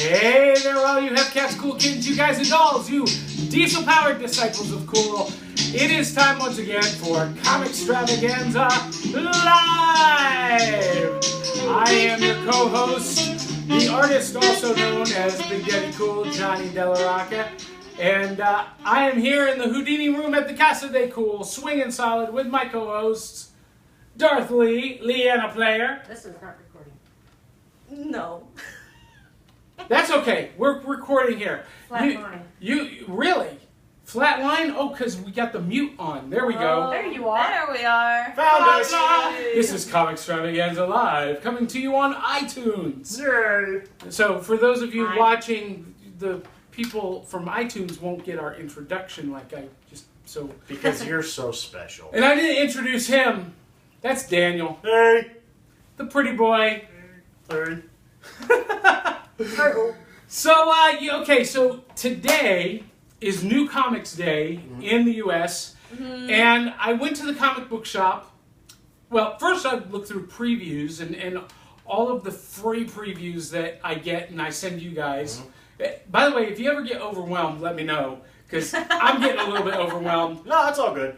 Hey there, all you have cats, cool kittens, you guys and dolls, you diesel-powered disciples of cool. It is time once again for Comixstravaganza Live! I am your co-host, the artist also known as Big Daddy Cool, Johnny Della Rocca. And I am here in the Houdini room at the Casa de Cool, swinging solid with my co-hosts, Darth Lee, Leanna Player. This is not recording. No. That's okay. We're recording here. Flatline. You really? Flatline? Oh, because we got the mute on. There we go. There you are. There we are. Found us. This is Comixstravaganza Live, coming to you on iTunes. Yay. So, for those of you Hi. watching, the people from iTunes won't get our introduction like I just so. Because you're so special. And I didn't introduce him. That's Daniel, Hey! the pretty boy. Hey! So, okay, so today is New Comics Day in the U.S., and I went to the comic book shop. Well, first I looked through previews and all of the free previews that I get and I send you guys. By the way, if you ever get overwhelmed, let me know, because I'm getting a little bit overwhelmed. No, it's all good.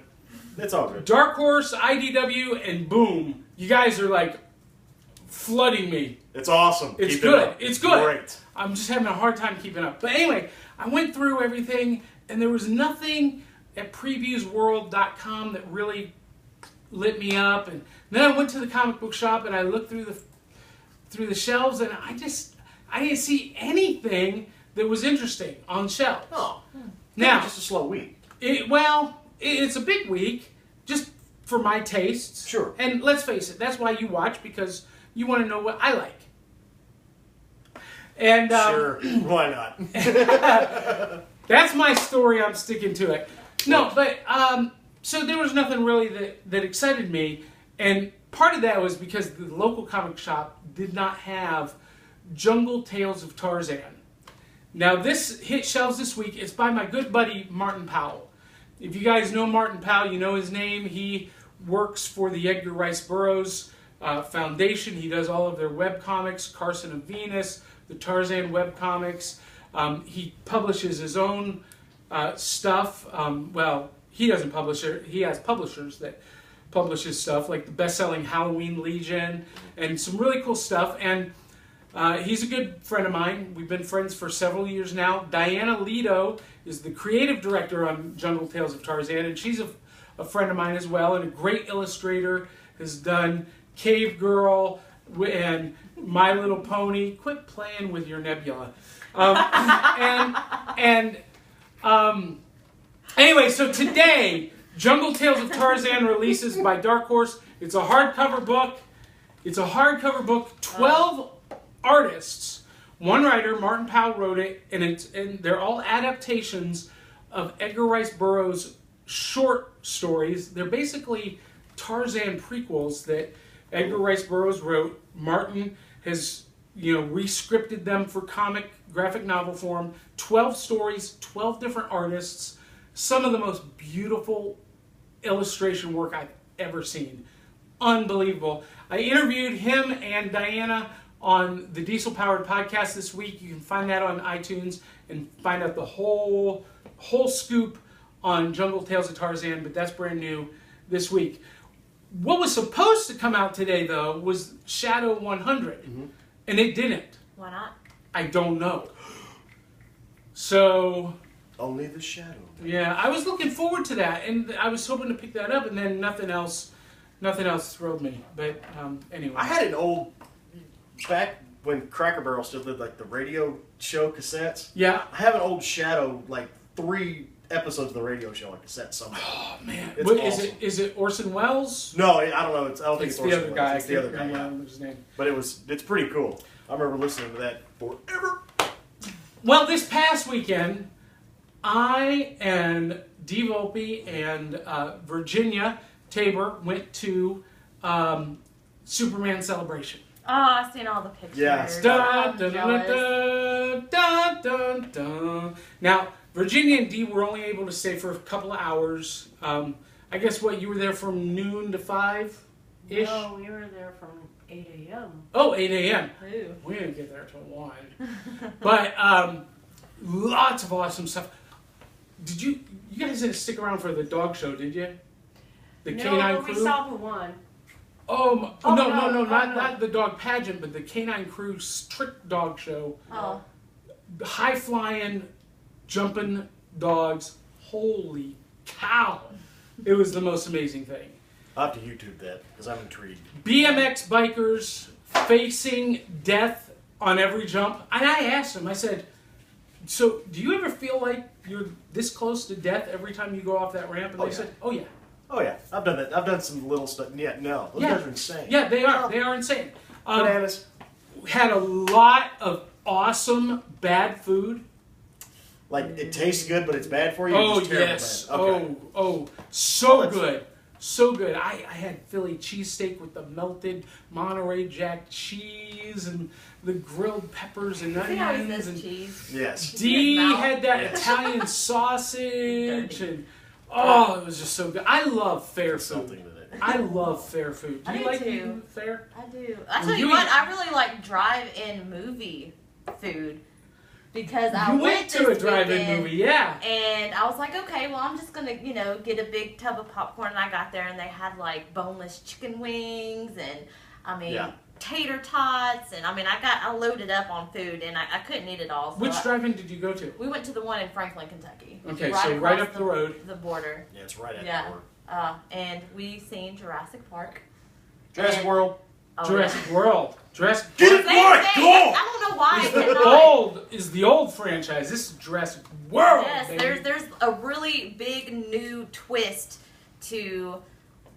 It's all good. Dark Horse, IDW, and Boom, you guys are like flooding me. It's awesome. It's Keep it good. up. It's good. Great. I'm just having a hard time keeping up. But anyway, I went through everything, and there was nothing at previewsworld.com that really lit me up. And then I went to the comic book shop, and I looked through the shelves, and I didn't see anything that was interesting on shelves. Oh. Now, Just a slow week. it's a big week, just for my tastes. Sure. And let's face it, that's why you watch, because you want to know what I like. And Sure. Why not? that's my story. I'm sticking to it. No, but so there was nothing really that excited me, and part of that was because the local comic shop did not have Jungle Tales of Tarzan. Now this hit shelves this week. It's by my good buddy Martin Powell. If you guys know Martin Powell, you know his name. He works for the Edgar Rice Burroughs Foundation. He does all of their webcomics, Carson of Venus, the Tarzan webcomics. He publishes his own stuff. Well, he doesn't publish it. He has publishers that publish his stuff, like the best-selling Halloween Legion and some really cool stuff. And he's a good friend of mine. We've been friends for several years now. Diana Lido is the creative director on Jungle Tales of Tarzan, and she's a friend of mine as well, and a great illustrator. Has done Cave Girl and My Little Pony. Quit playing with your nebula. Anyway, so today, Jungle Tales of Tarzan releases by Dark Horse. It's a hardcover book. 12 artists. One writer, Martin Powell, wrote it, and they're all adaptations of Edgar Rice Burroughs' short stories. They're basically Tarzan prequels that Edgar Rice Burroughs wrote. Martin has, re-scripted them for graphic novel form. 12 stories, 12 different artists. Some of the most beautiful illustration work I've ever seen. Unbelievable. I interviewed him and Diana on the Diesel Powered podcast this week. You can find that on iTunes and find out the whole scoop on Jungle Tales of Tarzan, but that's brand new this week. What was supposed to come out today, though, was Shadow 100, and it didn't. Why not? I don't know. So, Only the shadow. yeah, I was looking forward to that, and I was hoping to pick that up, and then nothing else thrilled me. But anyway, I had an old, back when Cracker Barrel still did like the radio show cassettes. yeah. I have an old Shadow, like 3 episodes of the radio show on cassette somewhere. Oh man, It's what, awesome. is it Orson Welles? No, I don't know. I don't think It's it's the Orson other Welles. guy. It's the other I guy. can't Yeah. remember his name. But it's pretty cool. I remember listening to that forever. Well, this past weekend, I and Dee Volpe and Virginia Tabor went to Superman Celebration. Oh, I've seen all the pictures. Yes. Dun, dun, I'm dun, jealous. dun, dun, dun, dun. Now, Virginia and Dee were only able to stay for a couple of hours. I guess you were there from noon to 5-ish? No, we were there from 8 a.m. Oh, 8 a.m. Ooh. We didn't get there till 1. But lots of awesome stuff. Did you guys didn't stick around for the dog show, did you? The Canine No, Crew? we saw the one. Oh, Oh, no, no, not the dog pageant, but the Canine Crew trick dog show. Oh. High flying, jumping dogs. Holy cow. It was the most amazing thing. I'll have to YouTube that because I'm intrigued. BMX bikers facing death on every jump. And I asked them, I said, so do you ever feel like you're this close to death every time you go off that ramp? And Oh, they yeah. said, oh yeah. Oh yeah, I've done that. I've done some little stuff. Yeah, no, those guys are insane. Yeah, they are. They are insane. Bananas. Had a lot of awesome bad food. Like it tastes good, but it's bad for you. Oh It's terrible yes. bad. Okay. Oh, so Well, good. So good. I had Philly cheesesteak with the melted Monterey Jack cheese and the grilled peppers and See how he onions. says And cheese? Yes. Dee Mouth. had that Yes. Italian sausage. And oh, it was just so good. I love fair food. Something to that. I love fair food. Do I you do like too. eating fair? I do. I Well, tell you you what, eat- I really like drive-in movie food because I You went went to a this drive-in weekend, movie, yeah. and I was like, okay, well, I'm just gonna, get a big tub of popcorn. And I got there, and they had like boneless chicken wings, and Yeah. tater tots, and I loaded up on food, and I couldn't eat it all. So Which I- drive-in did you go to? We went to the one in Franklin, Kentucky. Okay, so right across up the road. the border. Yeah, it's right at Yeah. the door. And we seen Jurassic Park. Jurassic And- World. Oh, Jurassic World. Jurassic Get it Same right, thing. go! I don't know why I is the cannot. old franchise. This is Jurassic World. Yes, baby. there's a really big new twist to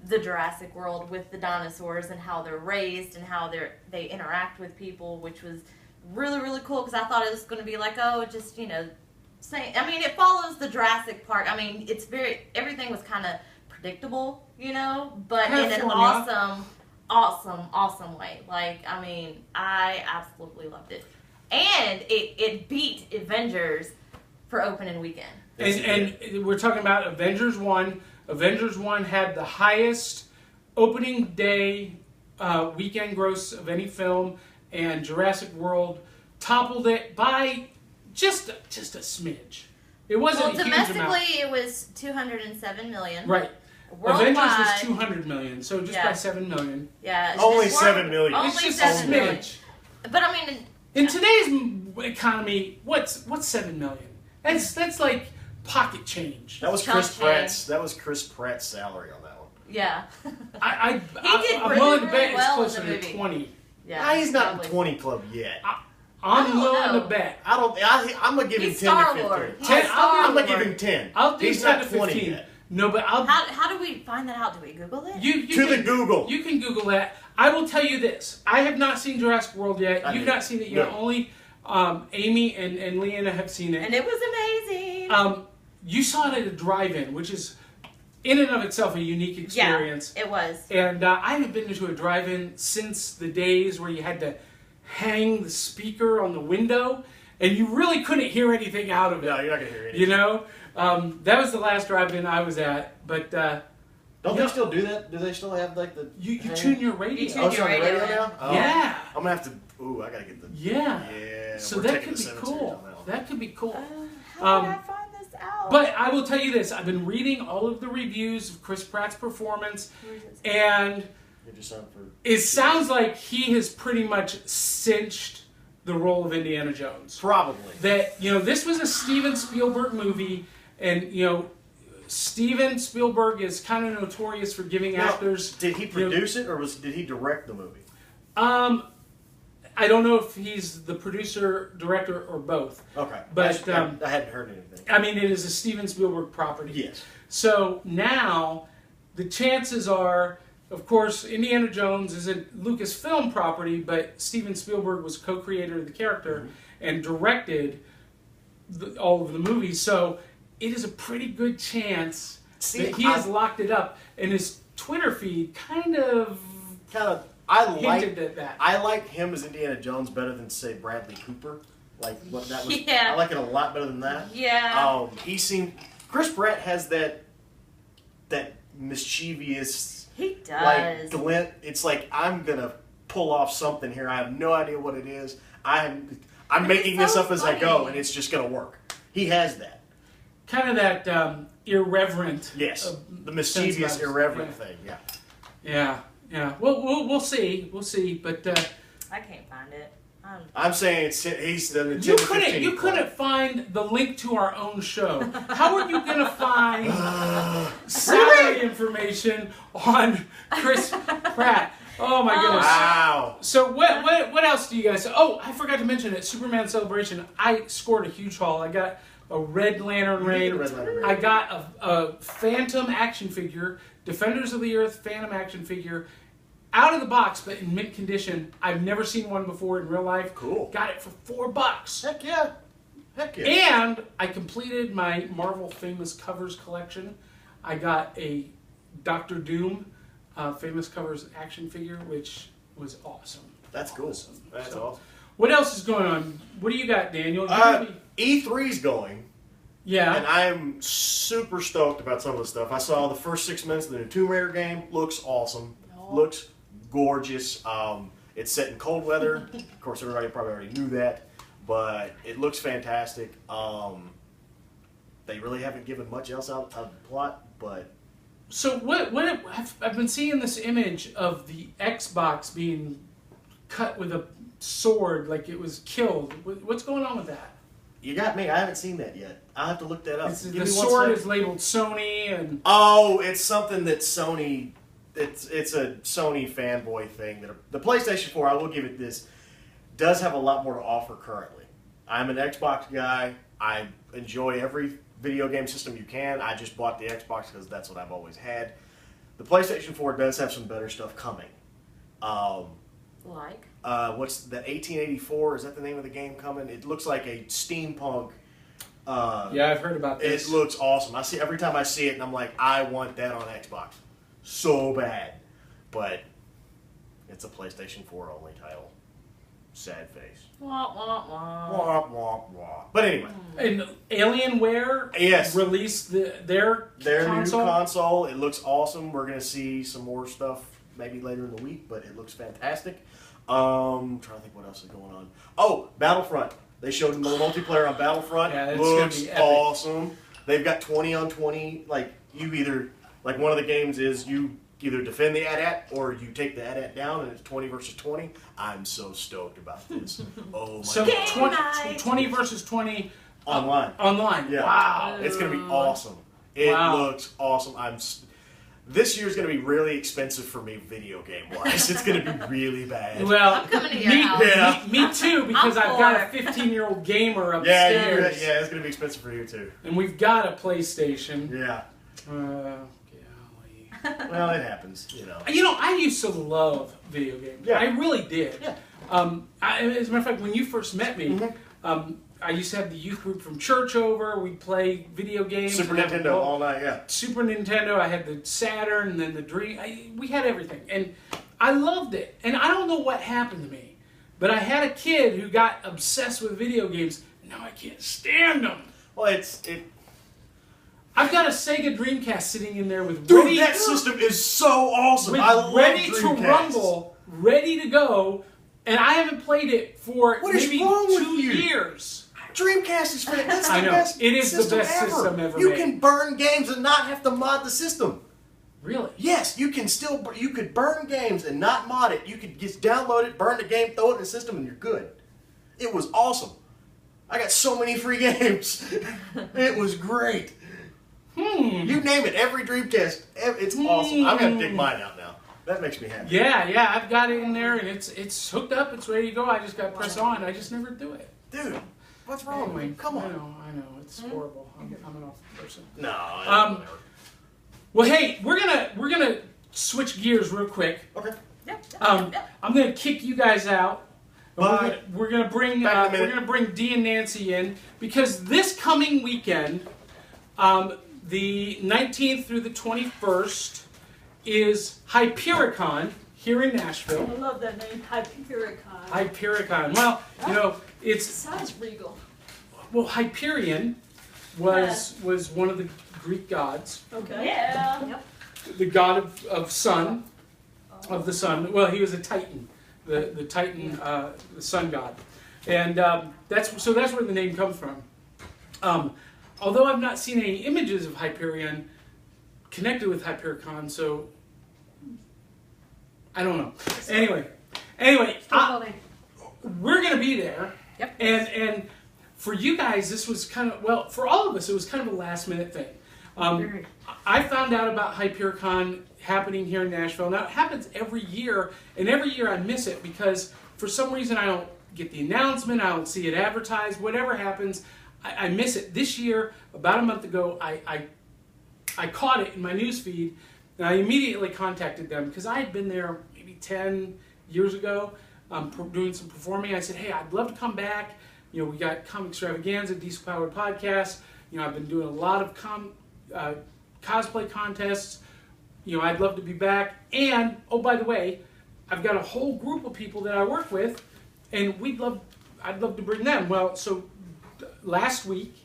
the Jurassic World with the dinosaurs and how they're raised and how they interact with people, which was really, really cool because I thought it was going to be like, just same. I mean, it follows the Jurassic Park. I mean, everything was kind of predictable, but in an California. awesome way. Like, I mean, I absolutely loved it. And it beat Avengers for opening weekend. Yes, it And we're talking about Avengers 1. Avengers 1 had the highest opening day weekend gross of any film, and Jurassic World toppled it by just a smidge. It wasn't Well, a huge amount. domestically, it was 207 million. Right. Worldwide, Avengers was 200 million, so just Yeah. by 7 million. Yeah, Only just 7 million. Only It's just 7 a million. smidge. But I mean, In today's economy, what's 7 million? That's like pocket change. That was Chump Chris change. Pratt's. That was Chris Pratt's salary on that one. yeah, I'm really, willing to really bet well in it's the closer to movie. 20. yeah. He's not in probably. 20 club yet. I'm don't willing know. to bet. I'm gonna give him He's 10 to 15. Star-Lord. He's 10, I'm gonna Star-Lord. give him 10. I'll do He's 10 not to 20 15. yet. No, but I'll. How do we find that out? Do we Google it? You To the can, Google. You can Google that. I will tell you this. I have not seen Jurassic World yet. I You've did. not seen it yet. No. Only Amy and Leanna have seen it. And it was amazing. You saw it at a drive-in, which is in and of itself a unique experience. Yeah, it was. And I haven't been to a drive-in since the days where you had to hang the speaker on the window, and you really couldn't hear anything out of it. No, you're not gonna hear anything. You know, that was the last drive-in I was at. But Don't they still do that? Do they still have like the? you hang? tune your radio. You tune Oh, it's on the radio radio in. now. Oh. Yeah, I'm gonna have to. Ooh, I gotta get the. yeah. Yeah. So we're that taking could the be 7 cool. series on that one. That could be cool. How Um, did I find this out? But I will tell you this: I've been reading all of the reviews of Chris Pratt's performance, and You're just on for. it sounds like he has pretty much cinched the role of Indiana Jones. Probably. That, this was a Steven Spielberg movie, and Steven Spielberg is kind of notorious for giving Now, actors. Did he produce it or did he direct the movie? I don't know if he's the producer, director, or both. Okay. But, I hadn't heard anything. I mean, it is a Steven Spielberg property. Yes. So now, the chances are, of course, Indiana Jones is a Lucasfilm property, but Steven Spielberg was co-creator of the character and directed all of the movies. So it is a pretty good chance that he has locked it up. And his Twitter feed kind of hinted at that. I like him as Indiana Jones better than say Bradley Cooper. Like what that was. Yeah. I like it a lot better than that. Yeah. He seemed. Chris Pratt has that mischievous He does. like glint. It's like I'm gonna pull off something here. I have no idea what it is. I'm making It's this so up as I go, funny. and it's just gonna work. He has that. Kind of that irreverent. Yes, the mischievous, sense about it. irreverent Yeah. thing. Yeah. Yeah, yeah. We'll see. We'll see. But I can't find it. I'm saying he's the Nintendo you 15 couldn't find the link to our own show. How are you gonna find salary information on Chris Pratt? Oh my goodness. Wow. So what else do you guys? Oh, I forgot to mention at Superman Celebration, I scored a huge haul. I got a Red Lantern You did Ray. a Red Lantern Ray. I got a Phantom action figure, Defenders of the Earth Phantom action figure, out of the box but in mint condition. I've never seen one before in real life. Cool. Got it for $4. Heck yeah. Heck yeah. And I completed my Marvel Famous Covers collection. I got a Doctor Doom Famous Covers action figure, which was awesome. That's cool. Awesome. That's So, awesome. what else is going on? What do you got, Daniel? You're gonna be- E3's going. yeah. And I'm super stoked about some of the stuff. I saw the first 6 minutes of the new Tomb Raider game. Looks awesome. Looks gorgeous. It's set in cold weather. Of course, everybody probably already knew that. But it looks fantastic. They really haven't given much else out of the plot. But So I've been seeing this image of the Xbox being cut with a sword, like it was killed. What's going on with that? you got me. I haven't seen that yet. I'll have to look that up. The Give me one sword sec. is labeled Sony, and Oh, it's something that Sony. It's a Sony fanboy thing. That the PlayStation 4, I will give it this, does have a lot more to offer currently. I'm an Xbox guy. I enjoy every video game system you can. I just bought the Xbox because that's what I've always had. The PlayStation 4 does have some better stuff coming. Like? What's the 1884? Is that the name of the game coming? It looks like a steampunk. yeah, I've heard about this. It looks awesome. I see every time I see it, and I'm like, I want that on Xbox so bad. But it's a PlayStation 4 only title. Sad face. Wah, wah, wah. Wah, wah, wah. But anyway, And Alienware yes, released their console. new console. It looks awesome. We're gonna see some more stuff maybe later in the week, but it looks fantastic. Trying to think what else is going on. Oh, Battlefront. They showed multiplayer on Battlefront. Yeah, it's gonna looks be epic. awesome. They've got 20 on 20. Like you either like one of the games is you either defend the AT-AT or you take the AT-AT down, and it's 20 versus 20. I'm so stoked about this. Oh my So god! 20 versus 20 Online. online. Yeah. Wow. It's gonna be awesome. It Wow. looks awesome. This year's gonna be really expensive for me, video game wise. It's gonna be really bad. Well, I'm coming to your me, house. Yeah. me too, because I'm I've got for a 15-year-old gamer Yeah, upstairs. yeah, it's gonna be expensive for you too. And we've got a PlayStation. Yeah. Golly. Well, it happens, you know. You know, I used to love video games. Yeah. I really did. Yeah. As a matter of fact, when you first met me, I used to have the youth group from church over. We'd play video games. Super and have Nintendo all night, yeah. Super Nintendo. I had the Saturn and then the Dream. We had everything. And I loved it. And I don't know what happened to me. But I had a kid who got obsessed with video games. And now I can't stand them. Well, I've got a Sega Dreamcast sitting in there with dude, ready, that system is so awesome. with I love ready to Dreamcasts. rumble, ready to go. And I haven't played it for What is maybe wrong with 2 you? years. Dreamcast is fantastic. That's I the know. best It is the system best ever. system ever You made. can burn games and not have to mod the system. Really? Yes, you could burn games and not mod it. You could just download it, burn the game, throw it in the system, and you're good. It was awesome. I got so many free games. It was great. You name it, every Dreamcast, it's awesome. I'm gonna dig mine out now. That makes me happy. Yeah, I've got it in there and it's hooked up, it's ready to go. I just got to press on. I just never do it. Dude, what's wrong with Anyway, you? Come on. I know, it's horrible. I'm an awful person. No. whatever. Well, hey, we're gonna switch gears real quick. Okay. Yep. I'm gonna kick you guys out. Bye. We're gonna bring Back in a minute. Dee and Nancy in because this coming weekend, the 19th through the 21st, is Hypericon here in Nashville. I love that name, Hypericon. Hypericon. Well, you know, it's Sounds regal. well, Hyperion was one of the Greek gods, Okay. Yeah. Yep. the god of sun, of the sun. Well, he was a titan. the Titan, the sun god, and that's where the name comes from. Although I've not seen any images of Hyperion connected with Hypericon, so I don't know. Anyway, we're gonna be there. Yep. And for you guys, this was kind of, well, for all of us, it was kind of a last minute thing. I found out about Hypericon happening here in Nashville. Now, it happens every year, and every year I miss it because for some reason I don't get the announcement, I don't see it advertised, whatever happens, I miss it. This year, about a month ago, I caught it in my news feed, and I immediately contacted them because I had been there maybe 10 years ago doing some performing. I said, hey, I'd love to come back. You know, we got Comixstravaganza, Diesel Powered Podcast. You know, I've been doing a lot of cosplay contests. You know, I'd love to be back. And, oh, by the way, I've got a whole group of people that I work with, and I'd love to bring them. Well, so last week,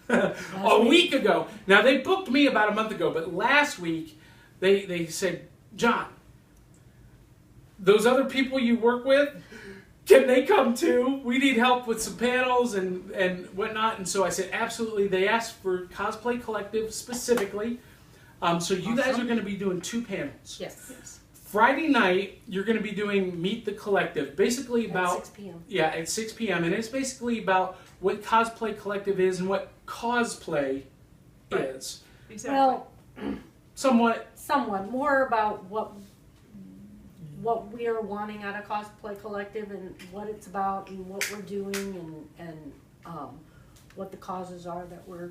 a week ago, now they booked me about a month ago, but last week they said, John, those other people you work with, can they come too? We need help with some panels and whatnot. And so I said, absolutely. They asked for Cosplay Collective specifically. So you guys are going to be doing 2 panels. Yes. Friday night, you're going to be doing Meet the Collective. Basically about... At 6 p.m. Yeah, at 6 p.m. And it's basically about what Cosplay Collective is and what cosplay is. Exactly. Well, Somewhat. more about what we are wanting out of Cosplay Collective and what it's about and what we're doing and what the causes are that we're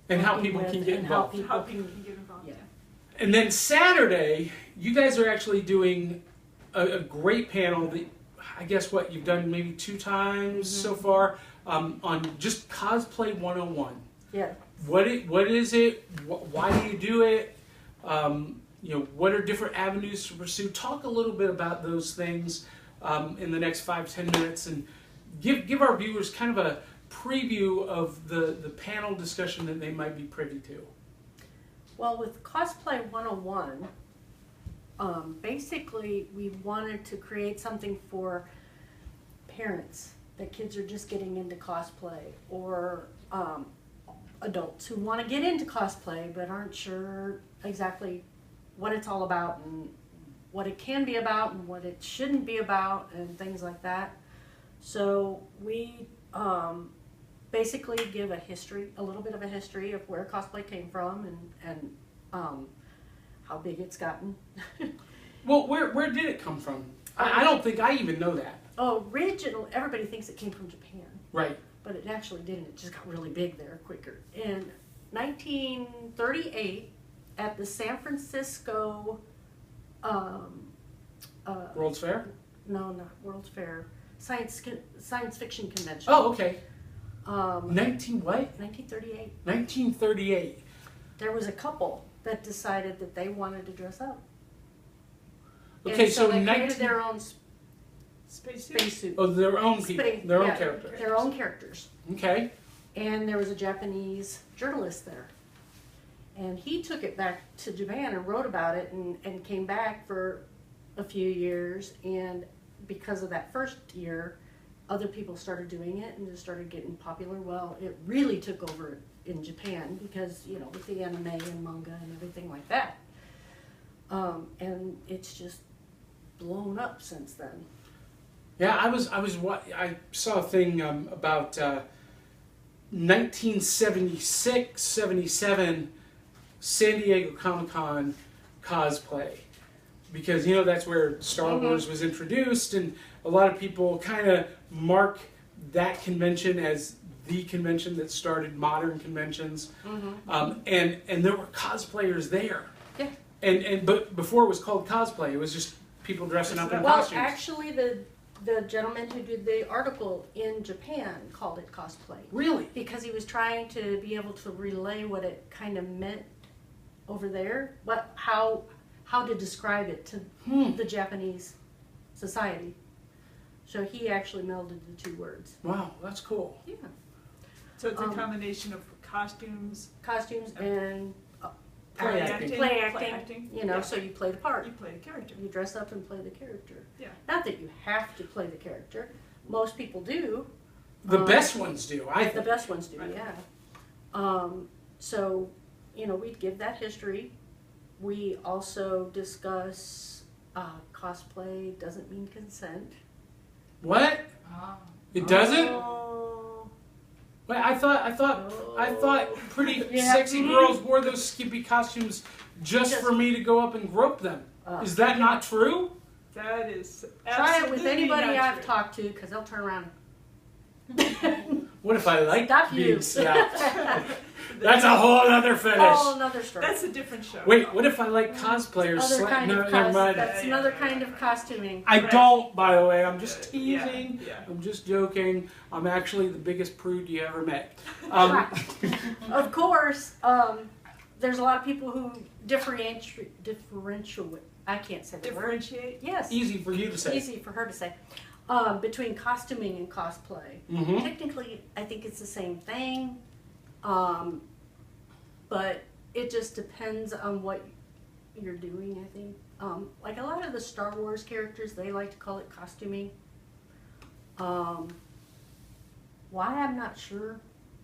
And how working people with can get and how involved. people How people can can get involved. yeah. And then Saturday, you guys are actually doing a great panel that I guess what you've done maybe 2 times so far on just Cosplay 101. Yeah. What is it? Why do you do it? You know, what are different avenues to pursue? Talk a little bit about those things in the next 5-10 minutes, and give our viewers kind of a preview of the panel discussion that they might be privy to. Well, with Cosplay 101, basically we wanted to create something for parents that kids are just getting into cosplay, or adults who want to get into cosplay but aren't sure exactly what it's all about and what it can be about and what it shouldn't be about and things like that. So we basically give a little bit of a history of where cosplay came from and how big it's gotten. Well, where did it come from? I don't think I even know that. Everybody thinks it came from Japan, Right. but it actually didn't. It just got really big there quicker. In 1938, at the San Francisco, World's Fair? no, not World's Fair, Science Fiction Convention. Oh, okay. 1938. 1938. There was a couple that decided that they wanted to dress up. Okay, And so they 19... created their own Spacesuit. spacesuit. Oh, their own people. Their own Yeah, characters. Their own characters. Okay. And there was a Japanese journalist there. And he took it back to Japan and wrote about it and came back for a few years. And because of that first year, other people started doing it and it started getting popular. Well, it really took over in Japan because, you know, with the anime and manga and everything like that. And it's just blown up since then. Yeah, I saw a thing about 1976, 77 San Diego Comic-Con cosplay. Because, you know, that's where Star Wars was introduced, and a lot of people kind of mark that convention as the convention that started modern conventions. And there were cosplayers there. Yeah. But before it was called cosplay, it was just people dressing up in Well, costumes. actually, the gentleman who did the article in Japan called it cosplay. Really? Because he was trying to be able to relay what it kind of meant over there, how to describe it to the Japanese society. So he actually melded the 2 words. Wow, that's cool. Yeah. So it's a combination of costumes. Costumes and Play acting. Play acting. You know, Yeah. so you play the part. You play the character. You dress up and play the character. Yeah. Not that you have to play the character. Most people do. The best ones do, I The think. best ones do, Right. yeah. So, you know, we'd give that history. We also discuss cosplay doesn't mean consent. What? Ah. It doesn't? Oh, Wait, I thought pretty Yeah. sexy girls wore those skimpy costumes just for me to go up and grope them. Is that not true? That is try it with absolutely anybody not I've true. talked to, because they'll turn around. What if I like Stop being you. slapped? That's a whole other finish. Whole another story. That's a different show. Wait, what if I like cosplayers? Other kind No, of never mind. that's Yeah, another yeah, kind yeah. of costuming. I Right. don't, by the way. I'm just Yeah, teasing. yeah. I'm just joking. I'm actually the biggest prude you ever met. Of course, there's a lot of people who differentiate. I can't say the word. Differentiate. Yes, Easy for you to say. easy for her to say. Between costuming and cosplay. Mm-hmm. Technically, I think it's the same thing, but it just depends on what you're doing, I think. Like a lot of the Star Wars characters, they like to call it costuming. Why, I'm not sure.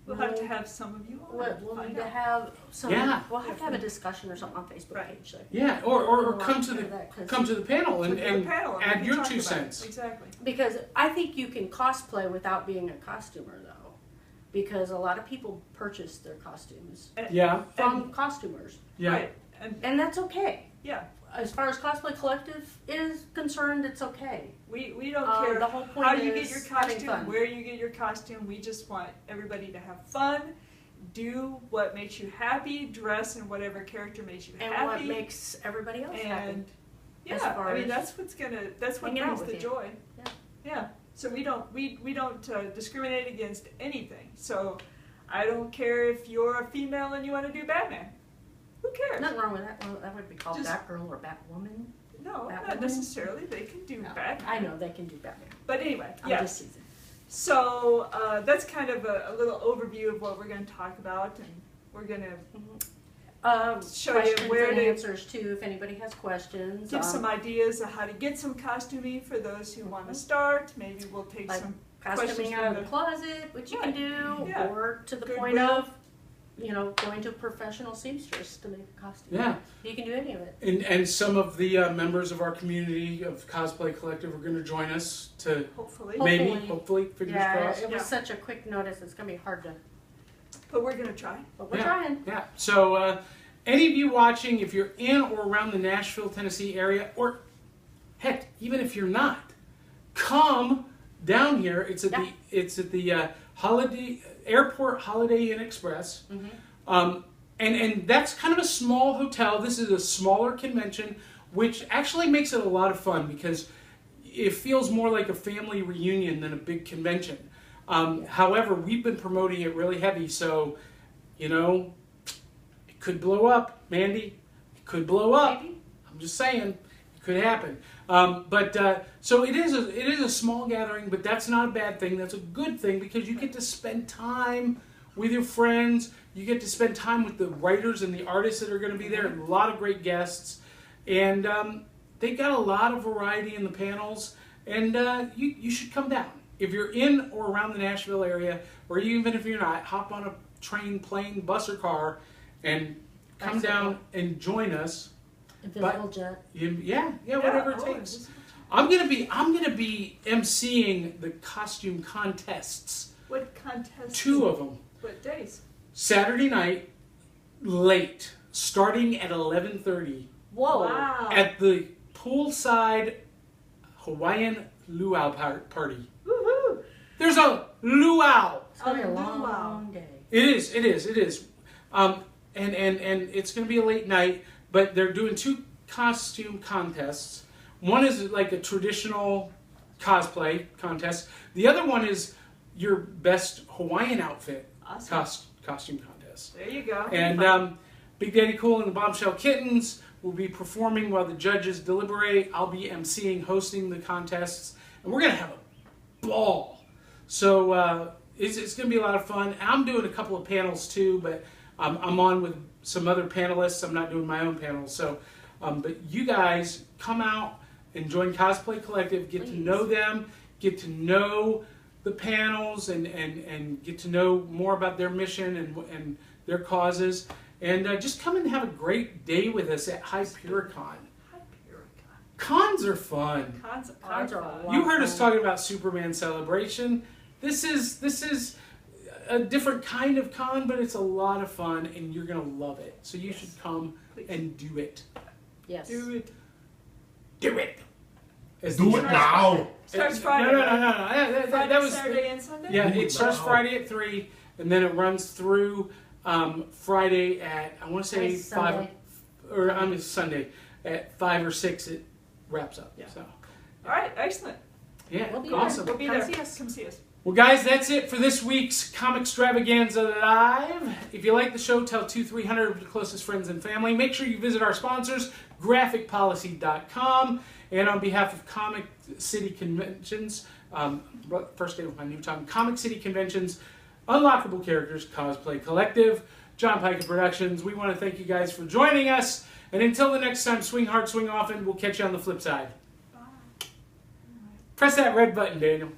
We'll have to have some of you on. We'll Find need to out. have some. Yeah. We'll have to have a discussion or something on Facebook Right. page. Like, Yeah, or We'll come want to hear the that, 'cause- come to the panel and, To the and panel, we add can your talk 2 about it. cents. Exactly. Because I think you can cosplay without being a costumer, though, because a lot of people purchase their costumes Yeah, from costumers, yeah. Right. and that's okay. Yeah. As far as Cosplay Collective is concerned, it's okay. We don't care The whole point how is you get your having costume, fun. where you get your costume. We just want everybody to have fun, do what makes you happy, dress in whatever character makes you And happy, what makes everybody else happy. and as yeah, far I mean as that's what hanging out brings with the you. joy. Yeah. Yeah. So we don't discriminate against anything. So I don't care if you're a female and you want to do Batman. Who cares? Nothing wrong with that. Well, that would be called Just- Batgirl or Batwoman. No, Batwoman? not necessarily. They can do No, Batman. I know they can do Batman. But anyway, I'm yes. just teasing. So that's kind of a little overview of what we're going to talk about, and we're going to show you Questions where and to answers too, if anybody has questions. give some ideas of how to get some costuming for those who want to start. Maybe we'll take Like some costuming questions out of from the closet, which you Right. can do, Yeah. or to the Goodwill. point of, going to a professional seamstress to make a costume. Yeah. You can do any of it. And some of the members of our community of Cosplay Collective are going to join us to hopefully. hopefully, fingers Yeah, crossed. it was Yeah. such a quick notice, it's gonna be hard to, But we're going to try. but we're Yeah. trying. Yeah. So, any of you watching, if you're in or around the Nashville, Tennessee area, or heck, even if you're not, come down here. It's at the Holiday Airport Holiday Inn Express, and that's kind of a small hotel. This is a smaller convention, which actually makes it a lot of fun because it feels more like a family reunion than a big convention. However, we've been promoting it really heavy, so it could blow up, Mandy. It could blow up. Maybe. I'm just saying, it could happen. So it is a small gathering, but that's not a bad thing. That's a good thing because you get to spend time with your friends. You get to spend time with the writers and the artists that are going to be there. A lot of great guests, and they got a lot of variety in the panels. And you should come down if you're in or around the Nashville area, or even if you're not. Hop on a train, plane, bus, or car, and come down and join us. Invisible jet. Yeah, whatever it oh, takes. I'm gonna be emceeing the costume contests. What contest? 2 of them. What days? Saturday night, late, starting at 11:30 Whoa. Wow. at the poolside Hawaiian luau party. Woohoo! There's a luau. It's gonna be a Oh, long, wow. long day. It is. And it's going to be a late night, but they're doing 2 costume contests. One is like a traditional cosplay contest. The other one is your best Hawaiian outfit Awesome. costume contest. There you go. And Big Daddy Cool and the Bombshell Kittens will be performing while the judges deliberate. I'll be emceeing, hosting the contests, and we're going to have a ball. So it's going to be a lot of fun. I'm doing a couple of panels too, but I'm on with some other panelists. I'm not doing my own panel. So, but you guys come out and join Cosplay Collective. Get to know them. Get to know the panels and get to know more about their mission and their causes. And just come and have a great day with us at Hypericon. Cons are fun. Cons are are a lot. You heard us talking about Superman Celebration. This is a different kind of con, but it's a lot of fun, and you're gonna love it. So you should come and do it. Yes. Do it. Do it. As Do the- it now. Starts Friday. No. Friday, That was Saturday, and Sunday. yeah. Do It it starts now. Friday at 3, and then it runs through Friday at I want to say Nice 5, Sunday. or I mean Sunday at 5 or 6. It wraps up. Yeah. So All right, excellent. yeah, We'll be awesome. We'll be Come there. see us. Come see us. Well, guys, that's it for this week's Comixstravaganza Live. If you like the show, tell 200-300 of your closest friends and family. Make sure you visit our sponsors, graphicpolicy.com. And on behalf of Comic City Conventions, first day with my new time, Comic City Conventions, Unlockable Characters, Cosplay Collective, John Pyka Productions, we want to thank you guys for joining us. And until the next time, swing hard, swing often. We'll catch you on the flip side. Bye. Press that red button, Daniel.